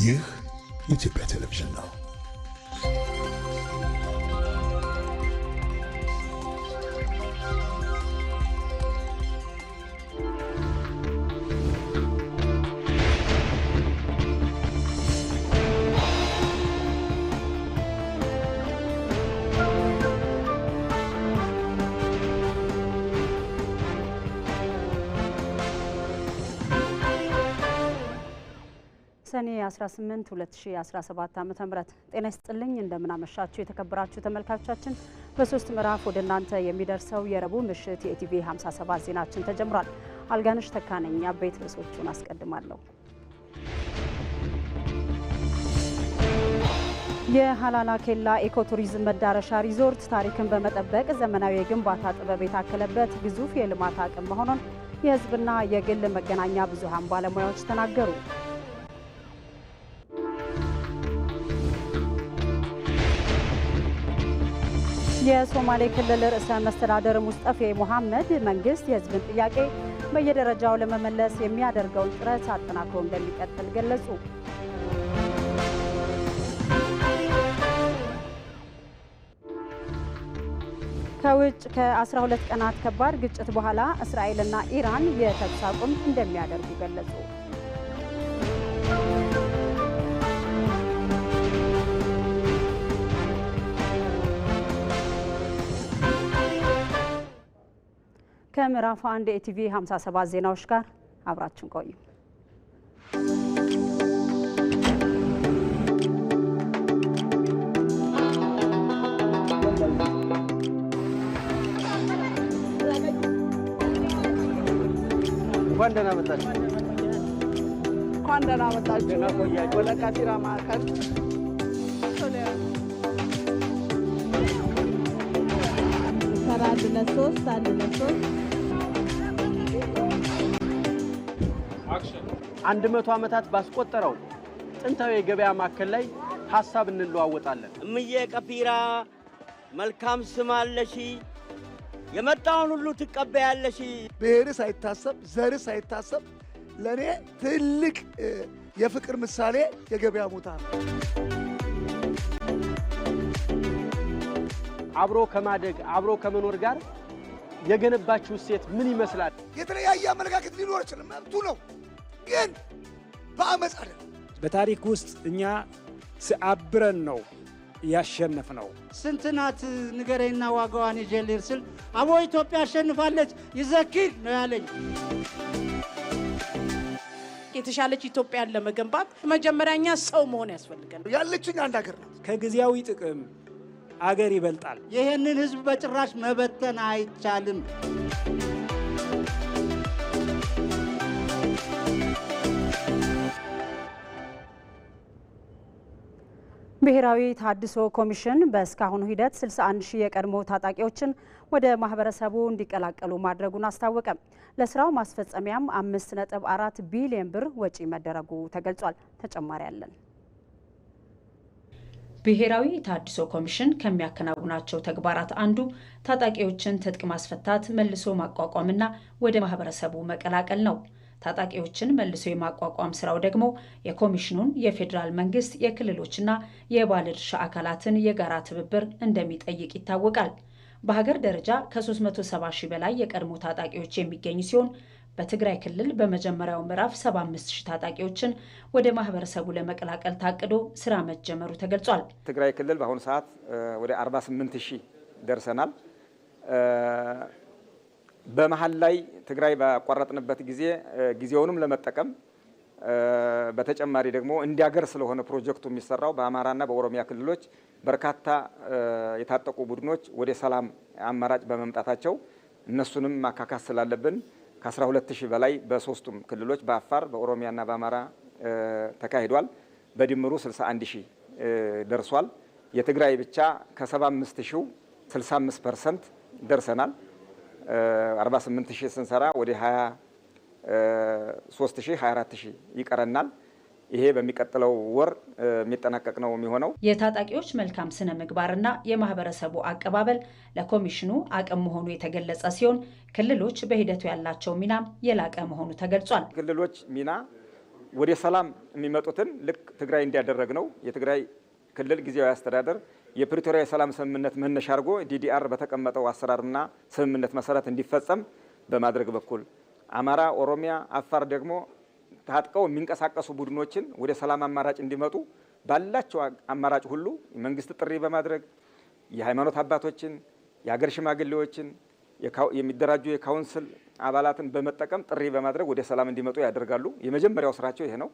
ይህ የኢትዮጵያ ቴሌቪዥን ነው። ሰኔ 18 2017 ዓ.ም ጤና ይስጥልኝ። እንደምን አመሻችሁ የተከበራችሁ ተመልካቾቻችን። በሶስት ምዕራፍ ወደ እናንተ የሚደርሰው የረቡዕ ምሽት የኢቲቪ 57 ዜናችን ተጀምሯል። አልጋነሽ ተካነኝ አበይት ርዕሶቹን አስቀድማለሁ። የሃላላ ኬላ ኢኮቱሪዝም መዳረሻ ሪዞርት ታሪክን በመጠበቅ ዘመናዊ የግንባታ ጥበብ የታከለበት ግዙፍ የልማት አቅም መሆኑን የሕዝብና የግል መገናኛ ብዙሃን ባለሙያዎች ተናገሩ። የሶማሌ ክልል ርዕሰ መስተዳድር ሙስጠፌ ሙሐመድ መንግስት የህዝብን ጥያቄ በየደረጃው ለመመለስ የሚያደርገውን ጥረት አጠናክሮ እንደሚቀጥል ገለጹ። ከውጭ ከ12 ቀናት ከባድ ግጭት በኋላ እስራኤልና ኢራን የተኩስ አቁም እንደሚያደርጉ ገለጹ። ከምዕራፍ 1 የኢቲቪ 57 ዜናዎች ጋር አብራችን ቆዩ። እንኳን ደህና መጣችሁ። እንኳን ደህና መጣችሁ። ወለጋ ሲራ ማዕከል አንድ 100 ዓመታት ባስቆጠረው ጥንታዊ የገበያ ማዕከል ላይ ሐሳብ እንለዋወጣለን። እምዬ ቀፊራ መልካም ስም አለሽ፣ የመጣውን ሁሉ ትቀበያለሽ። ብሔር ሳይታሰብ ዘር ሳይታሰብ ለኔ ትልቅ የፍቅር ምሳሌ የገበያ ቦታ ነው። አብሮ ከማደግ አብሮ ከመኖር ጋር የገነባችሁ እሴት ምን ይመስላል? የተለያየ አመለካከት ሊኖር ይችላል፣ መብቱ ነው። ግን በአመፅ አይደለም። በታሪክ ውስጥ እኛ አብረን ነው ያሸነፍነው። ስንት ናት ንገረኝና ዋጋዋን ይጀልር ስል አቦ ኢትዮጵያ አሸንፋለች ይዘክር ነው ያለኝ። የተሻለች ኢትዮጵያን ለመገንባት መጀመሪያኛ ሰው መሆን ያስፈልጋል። ያለችኝ አንድ ሀገር ናት። ከጊዜያዊ ጥቅም አገር ይበልጣል። ይህንን ህዝብ በጭራሽ መበተን አይቻልም። ብሔራዊ ተሃድሶ ኮሚሽን በእስካሁኑ ሂደት 61 ሺህ የቀድሞ ታጣቂዎችን ወደ ማህበረሰቡ እንዲቀላቀሉ ማድረጉን አስታወቀ። ለስራው ማስፈጸሚያም 5.4 ቢሊዮን ብር ወጪ መደረጉ ተገልጿል። ተጨማሪ አለን። ብሔራዊ ተሃድሶ ኮሚሽን ከሚያከናውናቸው ተግባራት አንዱ ታጣቂዎችን ትጥቅ ማስፈታት፣ መልሶ ማቋቋምና ወደ ማህበረሰቡ መቀላቀል ነው። ታጣቂዎችን መልሶ የማቋቋም ስራው ደግሞ የኮሚሽኑን የፌዴራል መንግስት የክልሎችና የባለድርሻ አካላትን የጋራ ትብብር እንደሚጠይቅ ይታወቃል። በሀገር ደረጃ ከ370 ሺህ በላይ የቀድሞ ታጣቂዎች የሚገኙ ሲሆን በትግራይ ክልል በመጀመሪያው ምዕራፍ 75 ሺህ ታጣቂዎችን ወደ ማህበረሰቡ ለመቀላቀል ታቅዶ ስራ መጀመሩ ተገልጿል። ትግራይ ክልል በአሁኑ ሰዓት ወደ 48 ሺህ ደርሰናል። በመሃል ላይ ትግራይ ባቋረጥንበት ጊዜውንም ለመጠቀም በተጨማሪ ደግሞ እንዲያገር ስለሆነ ፕሮጀክቱ የሚሰራው በአማራና በኦሮሚያ ክልሎች በርካታ የታጠቁ ቡድኖች ወደ ሰላም አማራጭ በመምጣታቸው እነሱንም ማካካስ ስላለብን ከ12 ሺህ በላይ በሶስቱም ክልሎች በአፋር በኦሮሚያና በአማራ ተካሂዷል። በድምሩ 61 ሺህ ደርሷል። የትግራይ ብቻ ከ75 ሺው 65% ደርሰናል። 48 ሺህ ስንሰራ ወደ 23 ሺህ 24 ሺህ ይቀረናል። ይሄ በሚቀጥለው ወር የሚጠናቀቅ ነው የሚሆነው። የታጣቂዎች መልካም ስነ ምግባርና የማህበረሰቡ አቀባበል ለኮሚሽኑ አቅም መሆኑ የተገለጸ ሲሆን ክልሎች በሂደቱ ያላቸው ሚናም የላቀ መሆኑ ተገልጿል። ክልሎች ሚና ወደ ሰላም የሚመጡትን ልክ ትግራይ እንዲያደረግ ነው የትግራይ ክልል ጊዜያዊ አስተዳደር የፕሪቶሪያ የሰላም ስምምነት መነሻ አድርጎ ዲዲአር በተቀመጠው አሰራርና ስምምነት መሰረት እንዲፈጸም በማድረግ በኩል አማራ፣ ኦሮሚያ፣ አፋር ደግሞ ታጥቀው የሚንቀሳቀሱ ቡድኖችን ወደ ሰላም አማራጭ እንዲመጡ ባላቸው አማራጭ ሁሉ መንግስት ጥሪ በማድረግ የሃይማኖት አባቶችን፣ የሀገር ሽማግሌዎችን፣ የሚደራጁ የካውንስል አባላትን በመጠቀም ጥሪ በማድረግ ወደ ሰላም እንዲመጡ ያደርጋሉ። የመጀመሪያው ስራቸው ይሄ ነው።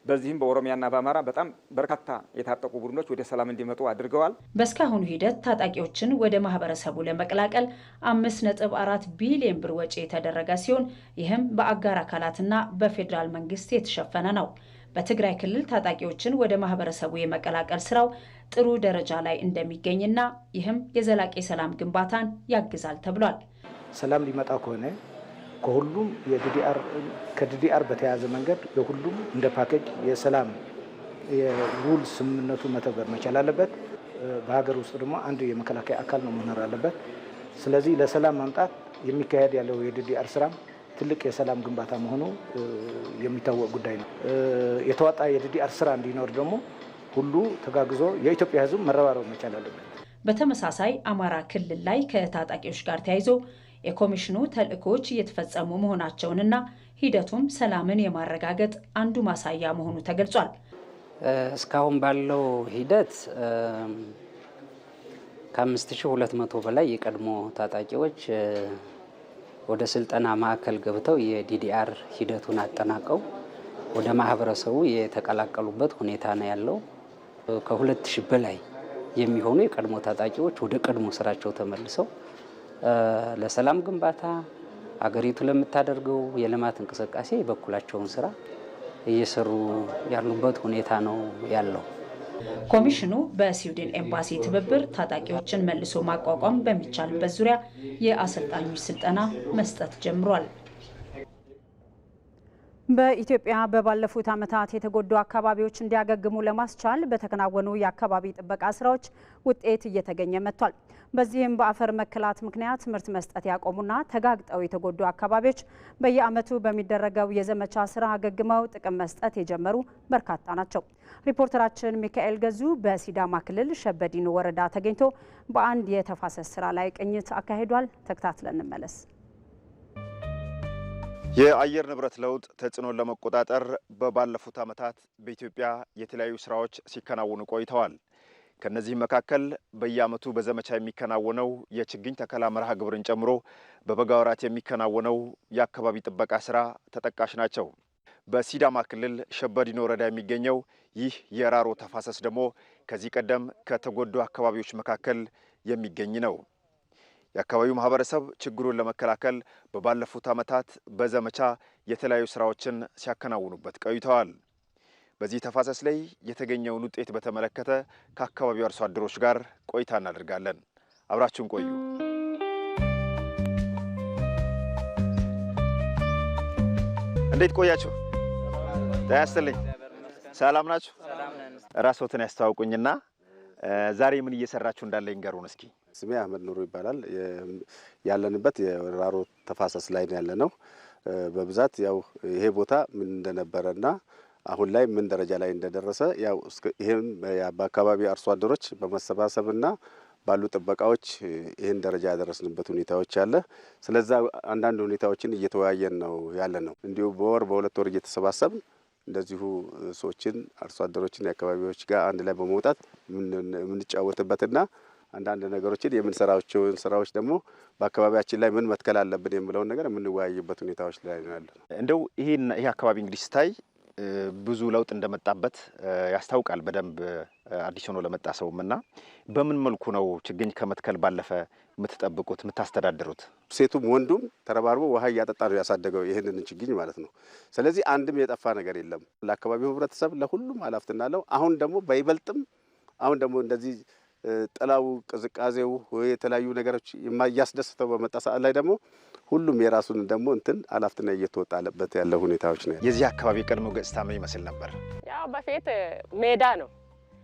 በዚህም በኦሮሚያና በአማራ በጣም በርካታ የታጠቁ ቡድኖች ወደ ሰላም እንዲመጡ አድርገዋል። በእስካሁኑ ሂደት ታጣቂዎችን ወደ ማህበረሰቡ ለመቀላቀል 5.4 ቢሊዮን ብር ወጪ የተደረገ ሲሆን ይህም በአጋር አካላትና በፌዴራል መንግስት የተሸፈነ ነው። በትግራይ ክልል ታጣቂዎችን ወደ ማህበረሰቡ የመቀላቀል ስራው ጥሩ ደረጃ ላይ እንደሚገኝና ይህም የዘላቂ ሰላም ግንባታን ያግዛል ተብሏል። ሰላም ሊመጣ ከሆነ ከሁሉም ከዲዲአር በተያያዘ መንገድ የሁሉም እንደ ፓኬጅ የሰላም የውል ስምምነቱ መተግበር መቻል አለበት። በሀገር ውስጥ ደግሞ አንድ የመከላከያ አካል ነው መኖር አለበት። ስለዚህ ለሰላም ማምጣት የሚካሄድ ያለው የዲዲአር ስራ ትልቅ የሰላም ግንባታ መሆኑ የሚታወቅ ጉዳይ ነው። የተዋጣ የዲዲአር ስራ እንዲኖር ደግሞ ሁሉ ተጋግዞ የኢትዮጵያ ሕዝብ መረባረብ መቻል አለበት። በተመሳሳይ አማራ ክልል ላይ ከታጣቂዎች ጋር ተያይዞ የኮሚሽኑ ተልእኮች እየተፈጸሙ መሆናቸውንና ሂደቱም ሰላምን የማረጋገጥ አንዱ ማሳያ መሆኑ ተገልጿል። እስካሁን ባለው ሂደት ከ5200 በላይ የቀድሞ ታጣቂዎች ወደ ስልጠና ማዕከል ገብተው የዲዲአር ሂደቱን አጠናቀው ወደ ማህበረሰቡ የተቀላቀሉበት ሁኔታ ነው ያለው። ከ2000 በላይ የሚሆኑ የቀድሞ ታጣቂዎች ወደ ቀድሞ ስራቸው ተመልሰው ለሰላም ግንባታ አገሪቱ ለምታደርገው የልማት እንቅስቃሴ የበኩላቸውን ስራ እየሰሩ ያሉበት ሁኔታ ነው ያለው። ኮሚሽኑ በስዊድን ኤምባሲ ትብብር ታጣቂዎችን መልሶ ማቋቋም በሚቻልበት ዙሪያ የአሰልጣኞች ስልጠና መስጠት ጀምሯል። በኢትዮጵያ በባለፉት ዓመታት የተጎዱ አካባቢዎች እንዲያገግሙ ለማስቻል በተከናወኑ የአካባቢ ጥበቃ ስራዎች ውጤት እየተገኘ መጥቷል። በዚህም በአፈር መከላት ምክንያት ምርት መስጠት ያቆሙና ተጋግጠው የተጎዱ አካባቢዎች በየዓመቱ በሚደረገው የዘመቻ ስራ አገግመው ጥቅም መስጠት የጀመሩ በርካታ ናቸው። ሪፖርተራችን ሚካኤል ገዙ በሲዳማ ክልል ሸበዲኖ ወረዳ ተገኝቶ በአንድ የተፋሰስ ስራ ላይ ቅኝት አካሂዷል። ተከታትለን እንመለስ። የአየር ንብረት ለውጥ ተጽዕኖን ለመቆጣጠር በባለፉት ዓመታት በኢትዮጵያ የተለያዩ ስራዎች ሲከናወኑ ቆይተዋል። ከነዚህም መካከል በየዓመቱ በዘመቻ የሚከናወነው የችግኝ ተከላ መርሃ ግብርን ጨምሮ በበጋ ወራት የሚከናወነው የአካባቢ ጥበቃ ስራ ተጠቃሽ ናቸው። በሲዳማ ክልል ሸበዲኖ ወረዳ የሚገኘው ይህ የራሮ ተፋሰስ ደግሞ ከዚህ ቀደም ከተጎዱ አካባቢዎች መካከል የሚገኝ ነው። የአካባቢው ማህበረሰብ ችግሩን ለመከላከል በባለፉት ዓመታት በዘመቻ የተለያዩ ስራዎችን ሲያከናውኑበት ቆይተዋል። በዚህ ተፋሰስ ላይ የተገኘውን ውጤት በተመለከተ ከአካባቢው አርሶ አደሮች ጋር ቆይታ እናደርጋለን። አብራችሁን ቆዩ። እንዴት ቆያችሁ? ጤና ይስጥልኝ። ሰላም ናችሁ? ራስዎትን ያስተዋውቁኝና ዛሬ ምን እየሰራችሁ እንዳለ ይንገሩን እስኪ። ስሜ አህመድ ኑሩ ይባላል። ያለንበት የራሮ ተፋሰስ ላይ ያለነው በብዛት ያው ይሄ ቦታ ምን እንደነበረና አሁን ላይ ምን ደረጃ ላይ እንደደረሰ ያው ይሄን በአካባቢው አርሶ አደሮች በመሰባሰብና ባሉ ጥበቃዎች ይሄን ደረጃ ያደረስንበት ሁኔታዎች አለ። ስለዛ አንዳንድ ሁኔታዎችን እየተወያየን ነው ያለነው። እንዲሁ በወር በሁለት ወር እየተሰባሰብን እንደዚሁ ሰዎችን አርሶ አደሮችን የአካባቢዎች ጋር አንድ ላይ በመውጣት የምንጫወትበትና አንዳንድ ነገሮችን የምንሰራቸውን ስራዎች ደግሞ በአካባቢያችን ላይ ምን መትከል አለብን የሚለውን ነገር የምንወያይበት ሁኔታዎች ላይ ነው ያለነው። እንደው ይሄ አካባቢ እንግዲህ ስታይ ብዙ ለውጥ እንደመጣበት ያስታውቃል በደንብ አዲስ ሆኖ ለመጣ ሰውምና በምን መልኩ ነው ችግኝ ከመትከል ባለፈ የምትጠብቁት የምታስተዳድሩት? ሴቱም ወንዱም ተረባርቦ ውሃ እያጠጣ ነው ያሳደገው ይህንን ችግኝ ማለት ነው። ስለዚህ አንድም የጠፋ ነገር የለም። ለአካባቢው ህብረተሰብ ለሁሉም ኃላፊነት አለው። አሁን ደግሞ በይበልጥም አሁን ደግሞ እንደዚህ ጥላው ቅዝቃዜው የተለያዩ ነገሮች እያስደስተው በመጣ ሰዓት ላይ ደግሞ ሁሉም የራሱን ደግሞ እንትን ኃላፊነት እየተወጣለበት ያለው ሁኔታዎች ነው። የዚህ አካባቢ ቀድሞ ገጽታ ምን ይመስል ነበር? ያው በፊት ሜዳ ነው፣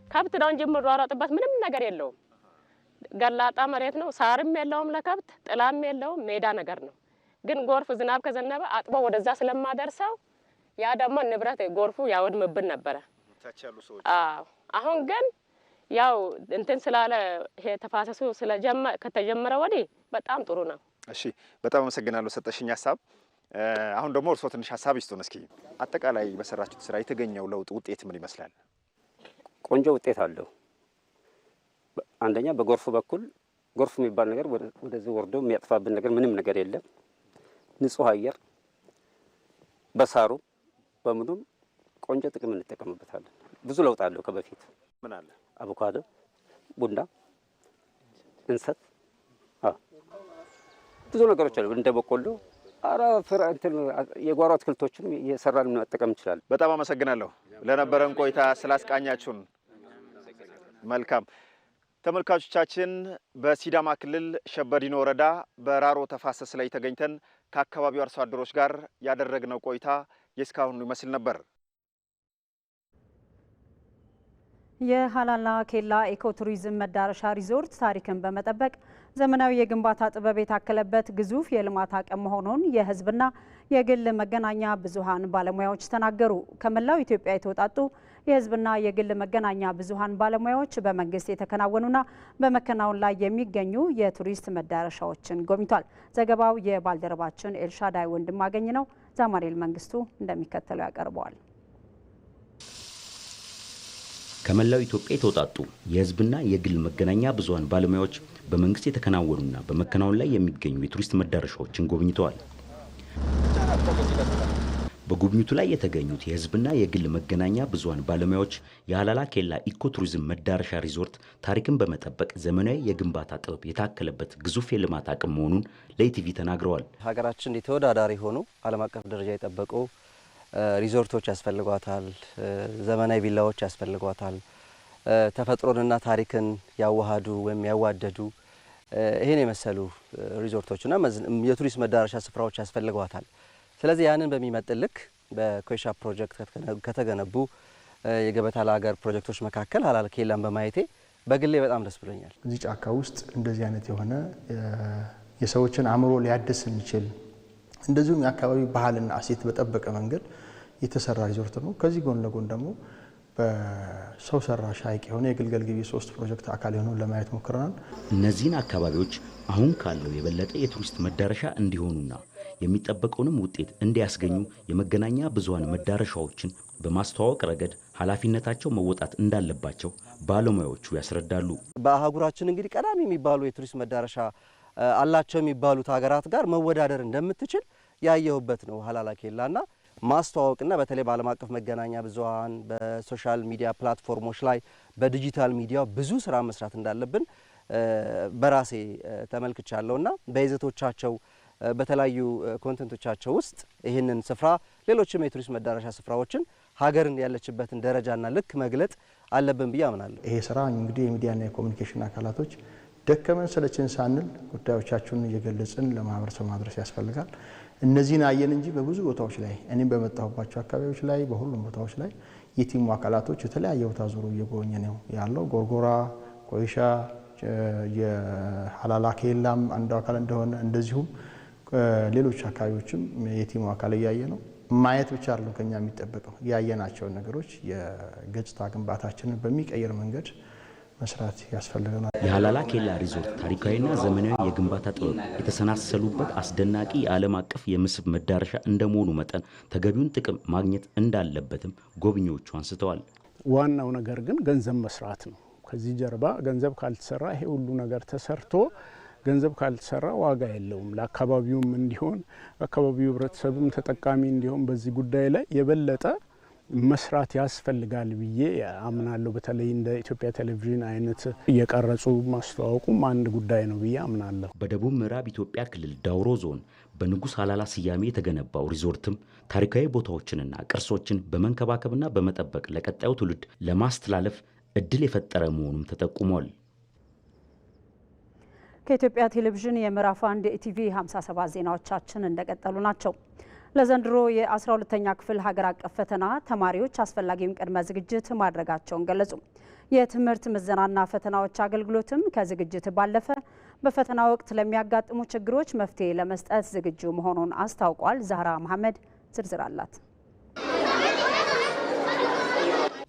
ከብት ነው እንጂ የምሯሯጥበት ምንም ነገር የለውም። ገላጣ መሬት ነው፣ ሳርም የለውም ለከብት ጥላም የለውም፣ ሜዳ ነገር ነው። ግን ጎርፍ ዝናብ ከዘነበ አጥቦ ወደዛ ስለማደርሰው ያ ደግሞ ንብረት ጎርፉ ያወድምብን ነበረ። አሁን ግን ያው እንትን ስላለ ይሄ ተፋሰሱ ከተጀመረ ወዲህ በጣም ጥሩ ነው። እሺ በጣም አመሰግናለሁ ሰጠሽኝ ሀሳብ። አሁን ደግሞ እርስዎ ትንሽ ሀሳብ ይስጡን እስኪ። አጠቃላይ በሰራችሁት ስራ የተገኘው ለውጥ ውጤት ምን ይመስላል? ቆንጆ ውጤት አለው። አንደኛ በጎርፍ በኩል ጎርፍ የሚባል ነገር ወደዚህ ወርዶ የሚያጥፋብን ነገር ምንም ነገር የለም። ንጹህ አየር በሳሩ በምኑም ቆንጆ ጥቅም እንጠቀምበታለን። ብዙ ለውጥ አለው ከበፊት። ምን አለ? አቮካዶ፣ ቡና፣ እንሰት ብዙ ነገሮች አሉ። እንደ በቆሎ የጓሮ አትክልቶችም እየሰራን መጠቀም እንችላለን። በጣም አመሰግናለሁ ለነበረን ቆይታ ስላስቃኛችሁን። መልካም ተመልካቾቻችን፣ በሲዳማ ክልል ሸበዲኖ ወረዳ በራሮ ተፋሰስ ላይ ተገኝተን ከአካባቢው አርሶ አደሮች ጋር ያደረግነው ቆይታ የእስካሁኑ ይመስል ነበር። የሀላላ ኬላ ኢኮቱሪዝም መዳረሻ ሪዞርት ታሪክን በመጠበቅ ዘመናዊ የግንባታ ጥበብ የታከለበት ግዙፍ የልማት አቅም መሆኑን የሕዝብና የግል መገናኛ ብዙሃን ባለሙያዎች ተናገሩ። ከመላው ኢትዮጵያ የተውጣጡ የሕዝብና የግል መገናኛ ብዙሃን ባለሙያዎች በመንግስት የተከናወኑና በመከናወን ላይ የሚገኙ የቱሪስት መዳረሻዎችን ጎብኝቷል። ዘገባው የባልደረባችን ኤልሻዳይ ወንድማገኝ ነው። ዛማሪል መንግስቱ እንደሚከተለው ያቀርበዋል። ከመላው ኢትዮጵያ የተውጣጡ የህዝብና የግል መገናኛ ብዙሃን ባለሙያዎች በመንግስት የተከናወኑና በመከናወን ላይ የሚገኙ የቱሪስት መዳረሻዎችን ጎብኝተዋል። በጉብኝቱ ላይ የተገኙት የህዝብና የግል መገናኛ ብዙሃን ባለሙያዎች የሀላላ ኬላ ኢኮቱሪዝም መዳረሻ ሪዞርት ታሪክን በመጠበቅ ዘመናዊ የግንባታ ጥበብ የታከለበት ግዙፍ የልማት አቅም መሆኑን ለኢቲቪ ተናግረዋል። ሀገራችን የተወዳዳሪ ሆኑ ዓለም አቀፍ ደረጃ የጠበቁ ሪዞርቶች ያስፈልጓታል። ዘመናዊ ቪላዎች ያስፈልጓታል። ተፈጥሮንና ታሪክን ያዋሃዱ ወይም ያዋደዱ ይሄን የመሰሉ ሪዞርቶችና የቱሪስት መዳረሻ ስፍራዎች ያስፈልጓታል። ስለዚህ ያንን በሚመጥን ልክ በኮይሻ ፕሮጀክት ከተገነቡ የገበታ ለሀገር ፕሮጀክቶች መካከል ሀላላ ኬላን በማየቴ በግሌ በጣም ደስ ብሎኛል። እዚህ ጫካ ውስጥ እንደዚህ አይነት የሆነ የሰዎችን አእምሮ ሊያድስ የሚችል እንደዚሁም የአካባቢ ባህልና እሴት በጠበቀ መንገድ የተሰራ ሪዞርት ነው። ከዚህ ጎን ለጎን ደግሞ በሰው ሰራሽ ሐይቅ የሆነ የግልገል ግቤ 3 ፕሮጀክት አካል የሆነውን ለማየት ሞክረናል። እነዚህን አካባቢዎች አሁን ካለው የበለጠ የቱሪስት መዳረሻ እንዲሆኑና የሚጠበቀውንም ውጤት እንዲያስገኙ የመገናኛ ብዙሃን መዳረሻዎችን በማስተዋወቅ ረገድ ኃላፊነታቸው መወጣት እንዳለባቸው ባለሙያዎቹ ያስረዳሉ። በአህጉራችን እንግዲህ ቀዳሚ የሚባሉ የቱሪስት መዳረሻ አላቸው የሚባሉት ሀገራት ጋር መወዳደር እንደምትችል ያየሁበት ነው። ሀላላ ኬላና ማስተዋወቅና በተለይ በዓለም አቀፍ መገናኛ ብዙሃን በሶሻል ሚዲያ ፕላትፎርሞች ላይ በዲጂታል ሚዲያው ብዙ ስራ መስራት እንዳለብን በራሴ ተመልክቻለሁና በይዘቶቻቸው በተለያዩ ኮንተንቶቻቸው ውስጥ ይህንን ስፍራ ሌሎችም የቱሪስት መዳረሻ ስፍራዎችን ሀገርን ያለችበትን ደረጃና ልክ መግለጥ አለብን ብዬ አምናለሁ። ይሄ ስራ እንግዲህ የሚዲያና የኮሙኒኬሽን አካላቶች ደከመን ሰለችን ሳንል ጉዳዮቻችንን እየገለጽን ለማህበረሰቡ ማድረስ ያስፈልጋል። እነዚህን አየን እንጂ በብዙ ቦታዎች ላይ እኔም በመጣሁባቸው አካባቢዎች ላይ በሁሉም ቦታዎች ላይ የቲሙ አካላቶች የተለያየ ቦታ ዞሮ እየጎበኘ ነው ያለው። ጎርጎራ፣ ኮይሻ፣ የሀላላ ኬላም አንዱ አካል እንደሆነ እንደዚሁም ሌሎች አካባቢዎችም የቲሙ አካል እያየ ነው። ማየት ብቻ አይደለም ከኛ የሚጠበቀው ያየናቸውን ነገሮች የገጽታ ግንባታችንን በሚቀይር መንገድ መስራት ያስፈልገናል። የሀላላ ኬላ ሪዞርት ታሪካዊና ዘመናዊ የግንባታ ጥበብ የተሰናሰሉበት አስደናቂ የዓለም አቀፍ የመስህብ መዳረሻ እንደመሆኑ መጠን ተገቢውን ጥቅም ማግኘት እንዳለበትም ጎብኚዎቹ አንስተዋል። ዋናው ነገር ግን ገንዘብ መስራት ነው። ከዚህ ጀርባ ገንዘብ ካልተሰራ ይሄ ሁሉ ነገር ተሰርቶ ገንዘብ ካልተሰራ ዋጋ የለውም። ለአካባቢውም እንዲሆን አካባቢው ህብረተሰብም ተጠቃሚ እንዲሆን በዚህ ጉዳይ ላይ የበለጠ መስራት ያስፈልጋል ብዬ አምናለሁ። በተለይ እንደ ኢትዮጵያ ቴሌቪዥን አይነት እየቀረጹ ማስተዋወቁም አንድ ጉዳይ ነው ብዬ አምናለሁ። በደቡብ ምዕራብ ኢትዮጵያ ክልል ዳውሮ ዞን በንጉስ ሀላላ ስያሜ የተገነባው ሪዞርትም ታሪካዊ ቦታዎችንና ቅርሶችን በመንከባከብና በመጠበቅ ለቀጣዩ ትውልድ ለማስተላለፍ እድል የፈጠረ መሆኑም ተጠቁሟል። ከኢትዮጵያ ቴሌቪዥን የምዕራፍ 1 ኢቲቪ 57 ዜናዎቻችን እንደቀጠሉ ናቸው። ለዘንድሮ የ12ኛ ክፍል ሀገር አቀፍ ፈተና ተማሪዎች አስፈላጊውን ቅድመ ዝግጅት ማድረጋቸውን ገለጹ። የትምህርት ምዘናና ፈተናዎች አገልግሎትም ከዝግጅት ባለፈ በፈተና ወቅት ለሚያጋጥሙ ችግሮች መፍትሄ ለመስጠት ዝግጁ መሆኑን አስታውቋል። ዛህራ መሐመድ ዝርዝር አላት።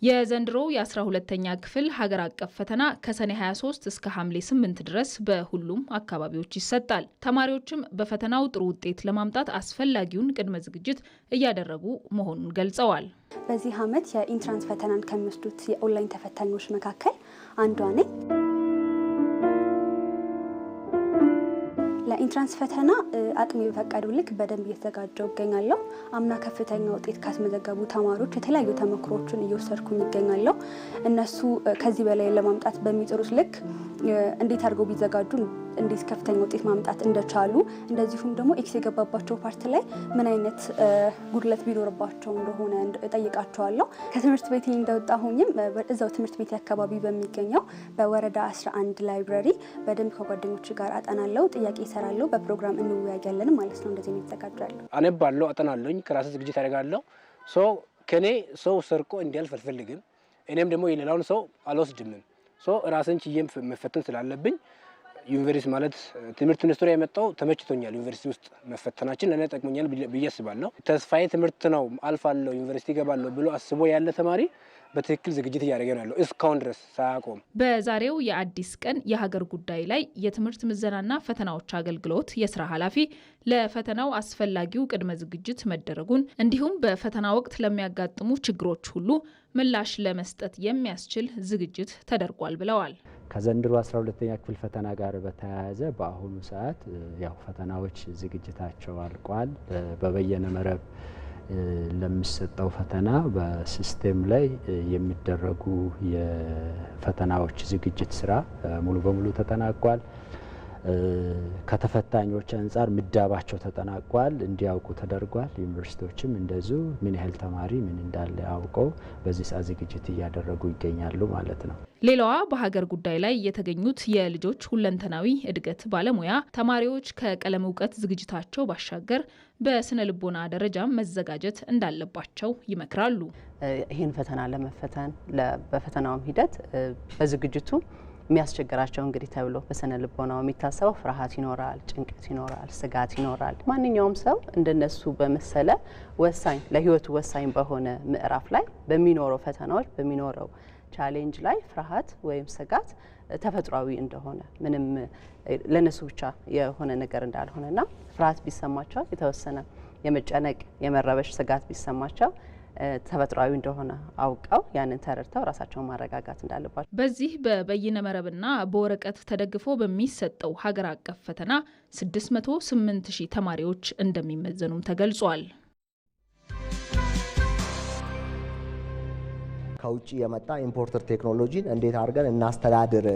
የዘንድሮው የ12ኛ ክፍል ሀገር አቀፍ ፈተና ከሰኔ 23 እስከ ሐምሌ 8 ድረስ በሁሉም አካባቢዎች ይሰጣል። ተማሪዎችም በፈተናው ጥሩ ውጤት ለማምጣት አስፈላጊውን ቅድመ ዝግጅት እያደረጉ መሆኑን ገልጸዋል። በዚህ ዓመት የኢንትራንስ ፈተናን ከሚወስዱት የኦንላይን ተፈታኞች መካከል አንዷ ነኝ። ለኢንትራንስ ፈተና አቅሜ በፈቀደው ልክ በደንብ እየተዘጋጀው እገኛለሁ። አምና ከፍተኛ ውጤት ካስመዘገቡ ተማሪዎች የተለያዩ ተሞክሮችን እየወሰድኩኝ እገኛለሁ። እነሱ ከዚህ በላይ ለማምጣት በሚጥሩት ልክ እንዴት አድርገው ቢዘጋጁ እንዴት ከፍተኛ ውጤት ማምጣት እንደቻሉ እንደዚሁም ደግሞ ኤክስ የገባባቸው ፓርት ላይ ምን አይነት ጉድለት ቢኖርባቸው እንደሆነ እጠይቃቸዋለሁ። ከትምህርት ቤት እንደወጣሁኝም እዛው ትምህርት ቤት አካባቢ በሚገኘው በወረዳ 11 ላይብረሪ በደንብ ከጓደኞች ጋር አጠናለሁ፣ ጥያቄ እሰራለሁ፣ በፕሮግራም እንወያያለን ማለት ነው። እንደዚህ ነው የተዘጋጃለሁ። አነባለሁ፣ አጠናለሁኝ፣ ክላስ ዝግጅት አደርጋለሁ። ከኔ ሰው ሰርቆ እንዲያልፍ አልፈልግም። እኔም ደግሞ የሌላውን ሰው አልወስድም። ራስን ችዬም መፈተን ስላለብኝ ዩኒቨርሲቲ ማለት ትምህርት ሚኒስቴር ያመጣው ተመችቶኛል። ዩኒቨርሲቲ ውስጥ መፈተናችን ለኔ ጠቅሞኛል ብዬ አስባለሁ። ተስፋዬ ትምህርት ነው፣ አልፋለሁ፣ ዩኒቨርሲቲ እገባለሁ ብሎ አስቦ ያለ ተማሪ በትክክል ዝግጅት እያደረገ ነው ያለው እስካሁን ድረስ ሳያቆም። በዛሬው የአዲስ ቀን የሀገር ጉዳይ ላይ የትምህርት ምዘናና ፈተናዎች አገልግሎት የስራ ኃላፊ ለፈተናው አስፈላጊው ቅድመ ዝግጅት መደረጉን እንዲሁም በፈተና ወቅት ለሚያጋጥሙ ችግሮች ሁሉ ምላሽ ለመስጠት የሚያስችል ዝግጅት ተደርጓል ብለዋል። ከዘንድሮ 12ኛ ክፍል ፈተና ጋር በተያያዘ በአሁኑ ሰዓት ያው ፈተናዎች ዝግጅታቸው አልቋል። በበየነ መረብ ለሚሰጠው ፈተና በሲስተም ላይ የሚደረጉ የፈተናዎች ዝግጅት ስራ ሙሉ በሙሉ ተጠናቋል። ከተፈታኞች አንጻር ምዳባቸው ተጠናቋል፣ እንዲያውቁ ተደርጓል። ዩኒቨርሲቲዎችም እንደዚሁ ምን ያህል ተማሪ ምን እንዳለ አውቀው በዚህ ሰዓት ዝግጅት እያደረጉ ይገኛሉ ማለት ነው። ሌላዋ በሀገር ጉዳይ ላይ የተገኙት የልጆች ሁለንተናዊ እድገት ባለሙያ ተማሪዎች ከቀለም እውቀት ዝግጅታቸው ባሻገር በስነ ልቦና ደረጃ መዘጋጀት እንዳለባቸው ይመክራሉ። ይህን ፈተና ለመፈተን በፈተናውም ሂደት በዝግጅቱ የሚያስቸግራቸው እንግዲህ ተብሎ በስነ ልቦናው የሚታሰበው ፍርሃት ይኖራል፣ ጭንቀት ይኖራል፣ ስጋት ይኖራል። ማንኛውም ሰው እንደነሱ በመሰለ ወሳኝ ለህይወቱ ወሳኝ በሆነ ምዕራፍ ላይ በሚኖረው ፈተናዎች በሚኖረው ቻሌንጅ ላይ ፍርሃት ወይም ስጋት ተፈጥሯዊ እንደሆነ ምንም ለነሱ ብቻ የሆነ ነገር እንዳልሆነና ፍርሃት ቢሰማቸው የተወሰነ የመጨነቅ የመረበሽ ስጋት ቢሰማቸው ተፈጥሯዊ እንደሆነ አውቀው ያንን ተረድተው ራሳቸውን ማረጋጋት እንዳለባቸው በዚህ በበይነ መረብና በወረቀት ተደግፎ በሚሰጠው ሀገር አቀፍ ፈተና 608,000 ተማሪዎች እንደሚመዘኑም ተገልጿል። ከውጭ የመጣ ኢምፖርተር ቴክኖሎጂን እንዴት አድርገን እናስተዳድር፣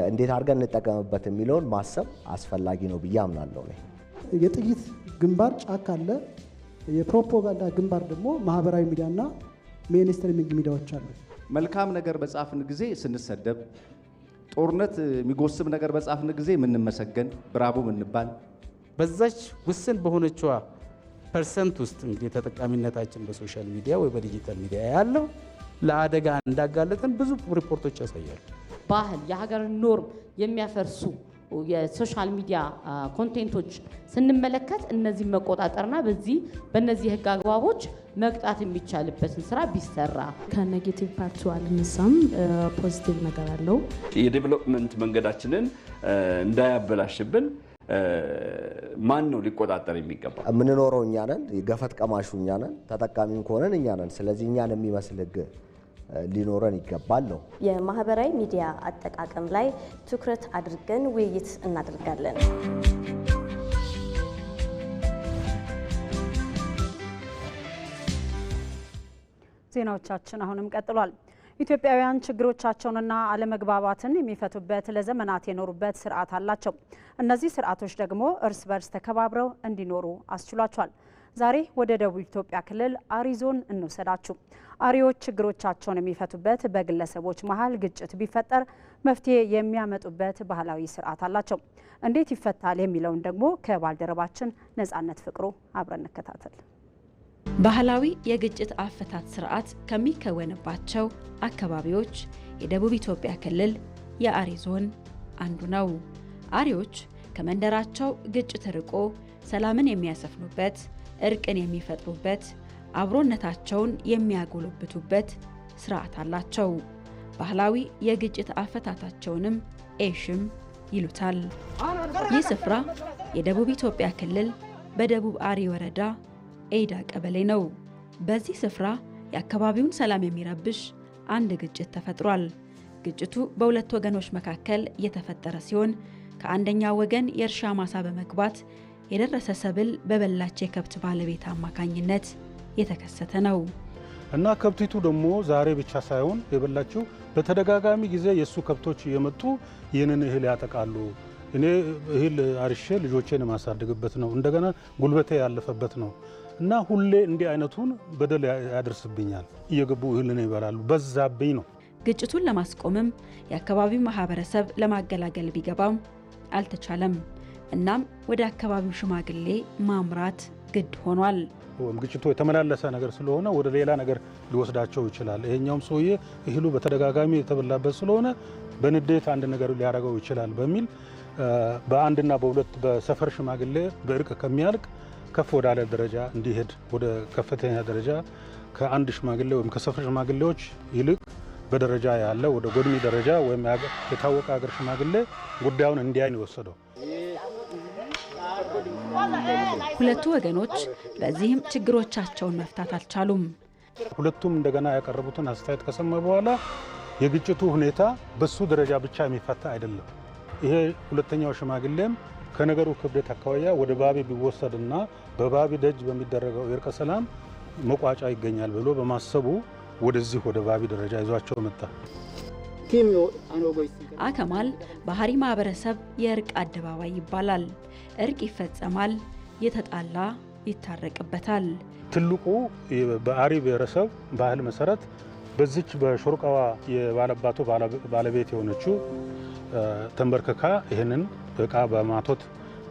እንዴት አድርገን እንጠቀምበት የሚለውን ማሰብ አስፈላጊ ነው ብዬ አምናለሁ። የጥይት ግንባር ጫካ አለ። የፕሮፓጋንዳ ግንባር ደግሞ ማህበራዊ ሚዲያና ሜንስትሪሚንግ ሚዲያዎች አሉ። መልካም ነገር በጻፍን ጊዜ ስንሰደብ፣ ጦርነት የሚጎስብ ነገር በጻፍን ጊዜ የምንመሰገን ብራቦ ምንባል፣ በዛች ውስን በሆነችዋ ፐርሰንት ውስጥ እንግዲህ ተጠቃሚነታችን በሶሻል ሚዲያ ወይ በዲጂታል ሚዲያ ያለው ለአደጋ እንዳጋለጠን ብዙ ሪፖርቶች ያሳያሉ። ባህል የሀገርን ኖርም የሚያፈርሱ የሶሻል ሚዲያ ኮንቴንቶች ስንመለከት እነዚህ መቆጣጠርና በእነዚህ ህግ አግባቦች መቅጣት የሚቻልበትን ስራ ቢሰራ ከኔጌቲቭ ፓርቱ አልነሳም፣ ፖዚቲቭ ነገር አለው። የዴቨሎፕመንት መንገዳችንን እንዳያበላሽብን ማን ነው ሊቆጣጠር የሚገባው? የምንኖረው እኛ ነን፣ ገፈት ቀማሹ እኛ ነን፣ ተጠቃሚም ከሆነን እኛ ነን። ስለዚህ እኛን የሚመስል ህግ ሊኖረን ይገባል ነው። የማህበራዊ ሚዲያ አጠቃቀም ላይ ትኩረት አድርገን ውይይት እናደርጋለን። ዜናዎቻችን አሁንም ቀጥሏል። ኢትዮጵያውያን ችግሮቻቸውንና አለመግባባትን የሚፈቱበት ለዘመናት የኖሩበት ስርዓት አላቸው። እነዚህ ስርዓቶች ደግሞ እርስ በርስ ተከባብረው እንዲኖሩ አስችሏቸዋል። ዛሬ ወደ ደቡብ ኢትዮጵያ ክልል አሪ ዞን እንወሰዳችሁ። አሪዎች ችግሮቻቸውን የሚፈቱበት በግለሰቦች መሀል ግጭት ቢፈጠር መፍትሄ የሚያመጡበት ባህላዊ ስርዓት አላቸው። እንዴት ይፈታል የሚለውን ደግሞ ከባልደረባችን ነጻነት ፍቅሩ አብረን እንከታተል። ባህላዊ የግጭት አፈታት ስርዓት ከሚከወንባቸው አካባቢዎች የደቡብ ኢትዮጵያ ክልል የአሪ ዞን አንዱ ነው። አሪዎች ከመንደራቸው ግጭት ርቆ ሰላምን የሚያሰፍኑበት፣ እርቅን የሚፈጥሩበት፣ አብሮነታቸውን የሚያጎለብቱበት ስርዓት አላቸው። ባህላዊ የግጭት አፈታታቸውንም ኤሽም ይሉታል። ይህ ስፍራ የደቡብ ኢትዮጵያ ክልል በደቡብ አሪ ወረዳ ኤዳ ቀበሌ ነው። በዚህ ስፍራ የአካባቢውን ሰላም የሚረብሽ አንድ ግጭት ተፈጥሯል። ግጭቱ በሁለት ወገኖች መካከል የተፈጠረ ሲሆን ከአንደኛው ወገን የእርሻ ማሳ በመግባት የደረሰ ሰብል በበላች የከብት ባለቤት አማካኝነት የተከሰተ ነው እና ከብቲቱ ደግሞ ዛሬ ብቻ ሳይሆን የበላችው በተደጋጋሚ ጊዜ የሱ ከብቶች እየመጡ ይህንን እህል ያጠቃሉ። እኔ እህል አርሼ ልጆቼን ማሳደግበት ነው፣ እንደገና ጉልበቴ ያለፈበት ነው እና ሁሌ እንዲህ አይነቱን በደል ያደርስብኛል። እየገቡ እህልን ይበላሉ። በዛብኝ ነው። ግጭቱን ለማስቆምም የአካባቢው ማህበረሰብ ለማገላገል ቢገባም አልተቻለም። እናም ወደ አካባቢው ሽማግሌ ማምራት ግድ ሆኗል። ግጭቱ የተመላለሰ ነገር ስለሆነ ወደ ሌላ ነገር ሊወስዳቸው ይችላል። ይሄኛውም ሰውዬ እህሉ በተደጋጋሚ የተበላበት ስለሆነ በንዴት አንድ ነገር ሊያደርገው ይችላል በሚል በአንድና በሁለት በሰፈር ሽማግሌ በእርቅ ከሚያልቅ ከፍ ወዳለ ደረጃ እንዲሄድ ወደ ከፍተኛ ደረጃ ከአንድ ሽማግሌ ወይም ከሰፈር ሽማግሌዎች ይልቅ በደረጃ ያለ ወደ ጎድሚ ደረጃ ወይም የታወቀ ሀገር ሽማግሌ ጉዳዩን እንዲያይ ነው የወሰደው። ሁለቱ ወገኖች በዚህም ችግሮቻቸውን መፍታት አልቻሉም። ሁለቱም እንደገና ያቀረቡትን አስተያየት ከሰማ በኋላ የግጭቱ ሁኔታ በሱ ደረጃ ብቻ የሚፈታ አይደለም። ይሄ ሁለተኛው ሽማግሌም ከነገሩ ክብደት አካባቢያ ወደ ባቢ ቢወሰድና በባቢ ደጅ በሚደረገው የእርቀ ሰላም መቋጫ ይገኛል ብሎ በማሰቡ ወደዚህ ወደ ባቢ ደረጃ ይዟቸው መጣ። አከማል ባህሪ ማህበረሰብ የእርቅ አደባባይ ይባላል። እርቅ ይፈጸማል፣ የተጣላ ይታረቅበታል። ትልቁ በአሪ ብሔረሰብ ባህል መሰረት በዚች በሾርቃዋ የባለባቱ ባለቤት የሆነችው ተንበርክካ ይህንን እቃ በማቶት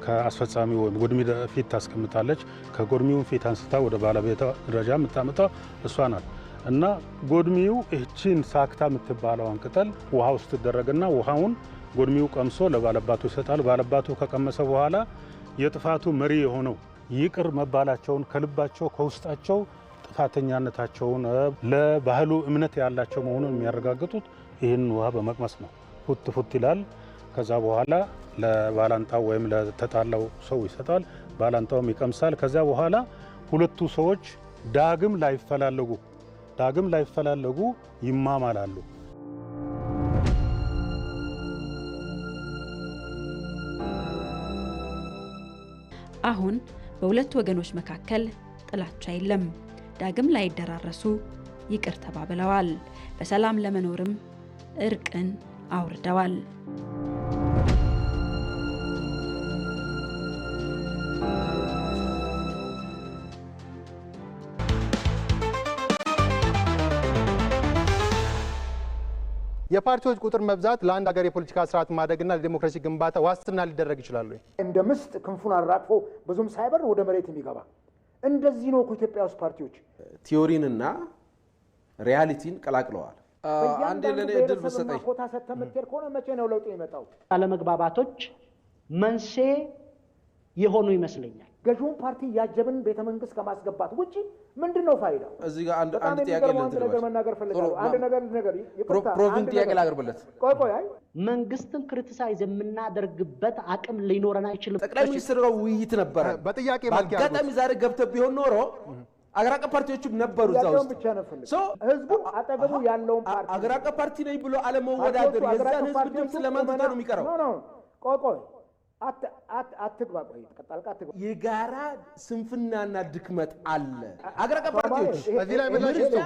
ከአስፈጻሚ ወይም ጎድሚ ፊት ታስቀምጣለች። ከጎድሚው ፊት አንስታ ወደ ባለቤቷ ደረጃ የምታመጣው እሷ ናት እና ጎድሚው እቺን ሳክታ የምትባለውን ቅጠል ውሃ ውስጥ ትደረግና ውሃውን ጎድሚው ቀምሶ ለባለባቱ ይሰጣል። ባለባቱ ከቀመሰ በኋላ የጥፋቱ መሪ የሆነው ይቅር መባላቸውን ከልባቸው ከውስጣቸው ጥፋተኛነታቸውን ለባህሉ እምነት ያላቸው መሆኑን የሚያረጋግጡት ይህን ውሃ በመቅመስ ነው። ፉት ፉት ይላል። ከዛ በኋላ ለባላንጣው ወይም ለተጣላው ሰው ይሰጣል። ባላንጣውም ይቀምሳል። ከዛ በኋላ ሁለቱ ሰዎች ዳግም ላይፈላለጉ ይማማላሉ። አሁን በሁለቱ ወገኖች መካከል ጥላቻ የለም። ዳግም ላይደራረሱ ይቅር ተባብለዋል። በሰላም ለመኖርም እርቅን አውርደዋል። የፓርቲዎች ቁጥር መብዛት ለአንድ ሀገር የፖለቲካ ስርዓት ማደግና ለዲሞክራሲ ግንባታ ዋስትና ሊደረግ ይችላል ወይ? እንደ ምስጥ ክንፉን አራግፎ ብዙም ሳይበር ወደ መሬት የሚገባ እንደዚህ ነው። ኢትዮጵያ ውስጥ ፓርቲዎች ቲዮሪንና ሪያሊቲን ቀላቅለዋል። አንዴ ለኔ እድል ብትሰጠኝ ኮታ ሰጥተህ የምትሄድ ከሆነ መቼ ነው ለውጥ የሚመጣው? አለመግባባቶች መንስኤ የሆኑ ይመስለኛል። ገዢውን ፓርቲ ያጀብን ቤተ መንግስት ከማስገባት ውጪ ምንድነው ፋይዳው? እዚህ ጋር አንድ ጥያቄ መናገር ፈልጋለሁ። አንድ ነገር ፕሮቪን ጥያቄ ላቅርብለት። ቆይ መንግስትን ክሪቲሳይዝ የምናደርግበት አቅም ሊኖረን አይችልም። ጠቅላይ ሚኒስትሩ ውይይት ነበረ። በጥያቄ በአጋጣሚ ዛሬ ገብተህ ቢሆን ኖሮ አገር አቀፍ ፓርቲዎችም ነበሩ እዛ ውስጥ። ብቻ ነው ህዝቡ አጠገቡ ያለውን ፓርቲ አገር አቀፍ ፓርቲ ነኝ ብሎ አለመወዳደር የዛን ህዝብ ድምፅ ለማንሳት ነው የሚቀረው። ቆይ አትግባ። የጋራ ስንፍናና ድክመት አለ። አገር አቀፍ ፓርቲዎች እዚህ ላይ ምላሽ ይስጡ።